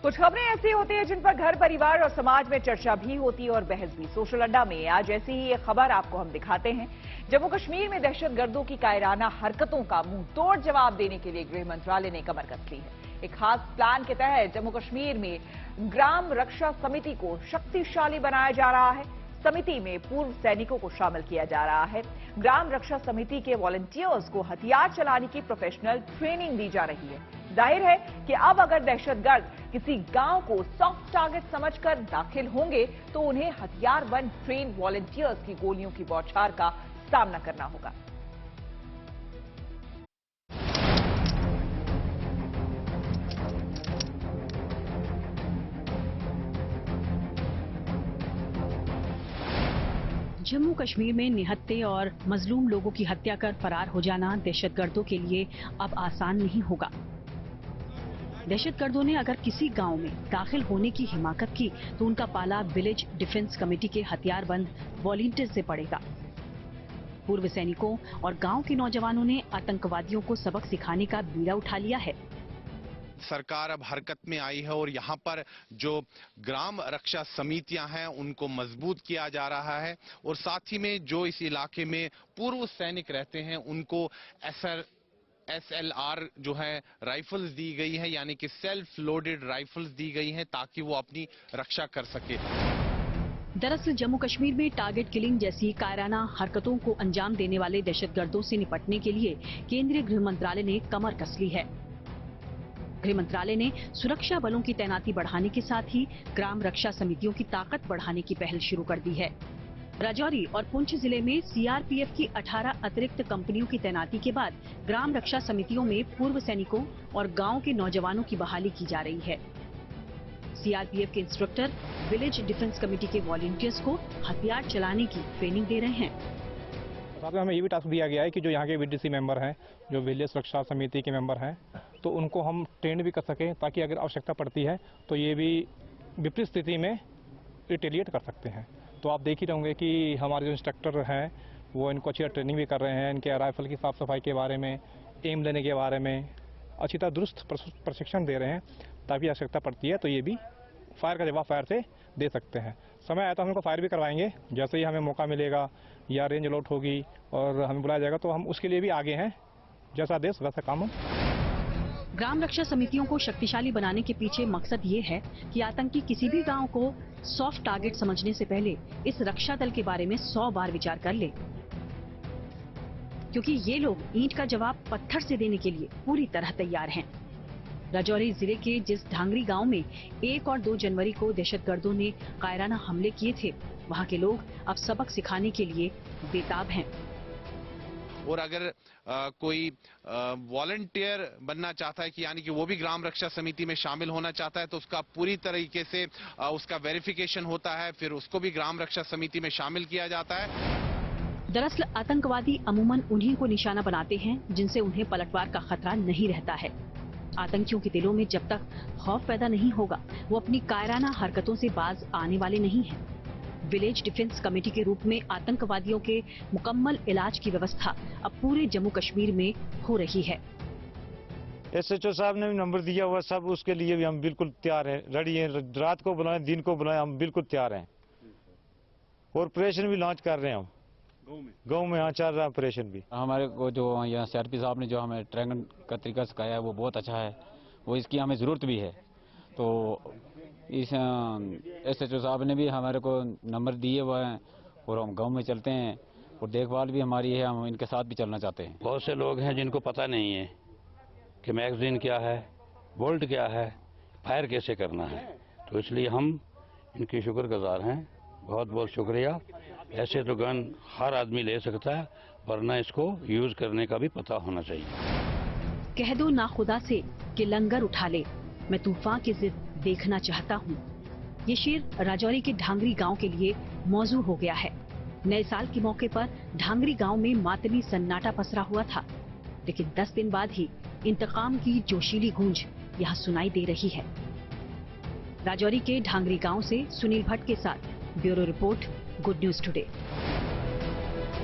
कुछ खबरें ऐसी होती हैं जिन पर घर परिवार और समाज में चर्चा भी होती है और बहस भी। सोशल अड्डा में आज ऐसी ही एक खबर आपको हम दिखाते हैं। जम्मू कश्मीर में दहशतगर्दों की कायराना हरकतों का मुंह तोड़ जवाब देने के लिए गृह मंत्रालय ने कमर कस ली है। एक खास प्लान के तहत जम्मू कश्मीर में ग्राम रक्षा समिति को शक्तिशाली बनाया जा रहा है। समिति में पूर्व सैनिकों को शामिल किया जा रहा है। ग्राम रक्षा समिति के वॉलंटियर्स को हथियार चलाने की प्रोफेशनल ट्रेनिंग दी जा रही है। जाहिर है कि अब अगर दहशतगर्द किसी गांव को सॉफ्ट टारगेट समझकर दाखिल होंगे तो उन्हें हथियारबंद ट्रेन वॉलंटियर्स की गोलियों की बौछार का सामना करना होगा। जम्मू कश्मीर में निहत्थे और मजलूम लोगों की हत्या कर फरार हो जाना दहशतगर्दों के लिए अब आसान नहीं होगा। दहशतगर्दों ने अगर किसी गांव में दाखिल होने की हिमाकत की तो उनका पाला विलेज डिफेंस कमेटी के हथियारबंद वॉलंटियर से पड़ेगा। पूर्व सैनिकों और गांव के नौजवानों ने आतंकवादियों को सबक सिखाने का बीड़ा उठा लिया है। सरकार अब हरकत में आई है और यहाँ पर जो ग्राम रक्षा समितियां हैं उनको मजबूत किया जा रहा है और साथ ही में जो इस इलाके में पूर्व सैनिक रहते हैं उनको SLR जो है राइफल्स दी गई है, यानी कि सेल्फ लोडेड राइफल्स दी गई हैं ताकि वो अपनी रक्षा कर सके। दरअसल जम्मू कश्मीर में टारगेट किलिंग जैसी कायराना हरकतों को अंजाम देने वाले दहशतगर्दों से निपटने के लिए केंद्रीय गृह मंत्रालय ने कमर कस ली है। गृह मंत्रालय ने सुरक्षा बलों की तैनाती बढ़ाने के साथ ही ग्राम रक्षा समितियों की ताकत बढ़ाने की पहल शुरू कर दी है। राजौरी और पुंछ जिले में CRPF की 18 अतिरिक्त कंपनियों की तैनाती के बाद ग्राम रक्षा समितियों में पूर्व सैनिकों और गांव के नौजवानों की बहाली की जा रही है। CRPF के इंस्ट्रक्टर विलेज डिफेंस कमेटी के वॉलंटियर्स को हथियार चलाने की ट्रेनिंग दे रहे हैं। साथ में हमें ये भी टास्क दिया गया है कि जो यहाँ के VDC मेंबर हैं, जो विलेज सुरक्षा समिति के मेंबर हैं, तो उनको हम ट्रेन भी कर सकें ताकि अगर आवश्यकता पड़ती है तो ये भी विपरीत स्थिति में रिटेलिएट कर सकते हैं। तो आप देख ही रहेंगे कि हमारे जो इंस्ट्रक्टर हैं वो इनको अच्छी ट्रेनिंग भी कर रहे हैं, इनके राइफल की साफ सफाई के बारे में, एम लेने के बारे में अच्छी तरह दुरुस्त प्रशिक्षण दे रहे हैं ताकि आवश्यकता पड़ती है तो ये भी फायर का जवाब फायर से दे सकते हैं। समय आया तो हम इनको फायर भी करवाएंगे, जैसे ही हमें मौका मिलेगा या रेंज अलॉट होगी और हमें बुलाया जाएगा तो हम उसके लिए भी आगे हैं। जैसा आदेश वैसा काम हम। ग्राम रक्षा समितियों को शक्तिशाली बनाने के पीछे मकसद ये है कि आतंकी किसी भी गांव को सॉफ्ट टारगेट समझने से पहले इस रक्षा दल के बारे में 100 बार विचार कर ले, क्योंकि ये लोग ईंट का जवाब पत्थर से देने के लिए पूरी तरह तैयार हैं। राजौरी जिले के जिस ढांगरी गांव में 1 और 2 जनवरी को दहशतगर्दों ने कायराना हमले किए थे, वहां के लोग अब सबक सिखाने के लिए बेताब हैं। और अगर कोई वॉलंटियर बनना चाहता है कि यानी कि वो भी ग्राम रक्षा समिति में शामिल होना चाहता है तो उसका पूरी तरीके से उसका वेरिफिकेशन होता है, फिर उसको भी ग्राम रक्षा समिति में शामिल किया जाता है। दरअसल आतंकवादी अमूमन उन्हीं को निशाना बनाते हैं जिनसे उन्हें पलटवार का खतरा नहीं रहता है। आतंकियों के दिलों में जब तक खौफ पैदा नहीं होगा वो अपनी कायराना हरकतों से बाज आने वाले नहीं हैं। विलेज डिफेंस कमेटी के रूप में आतंकवादियों के मुकम्मल इलाज की व्यवस्था अब पूरे जम्मू कश्मीर में हो रही है। SHO साहब ने भी नंबर दिया हुआ, सब उसके लिए भी हम बिल्कुल तैयार हैं, रेडी हैं। रात को बुलाएं दिन को बुलाएं, हम बिल्कुल तैयार हैं। और ऑपरेशन भी लॉन्च कर रहे हैं हम गाँव में। हाँ, चल रहा है ऑपरेशन भी। हमारे को जो यहाँ CRP साहब ने जो हमें ट्रेनिंग का तरीका सिखाया है वो बहुत अच्छा है, वो इसकी हमें ज़रूरत भी है। तो इस SHO साहब ने भी हमारे को नंबर दिए हुए हैं और हम गांव में चलते हैं और देखभाल भी हमारी है, हम इनके साथ भी चलना चाहते हैं। बहुत से लोग हैं जिनको पता नहीं है कि मैगजीन क्या है, बोल्ट क्या है, फायर कैसे करना है, तो इसलिए हम इनके शुक्रगुजार हैं। बहुत बहुत शुक्रिया। ऐसे तो गन हर आदमी ले सकता है, वरना इसको यूज करने का भी पता होना चाहिए। कह दो ना खुदा से कि लंगर उठा ले, मैं तूफान की जिद देखना चाहता हूँ। ये शेर राजौरी के ढांगरी गांव के लिए मौजू हो गया है। नए साल के मौके पर ढांगरी गांव में मातमी सन्नाटा पसरा हुआ था, लेकिन 10 दिन बाद ही इंतकाम की जोशीली गूंज यहाँ सुनाई दे रही है। राजौरी के ढांगरी गांव से सुनील भट्ट के साथ bureau report, good news today.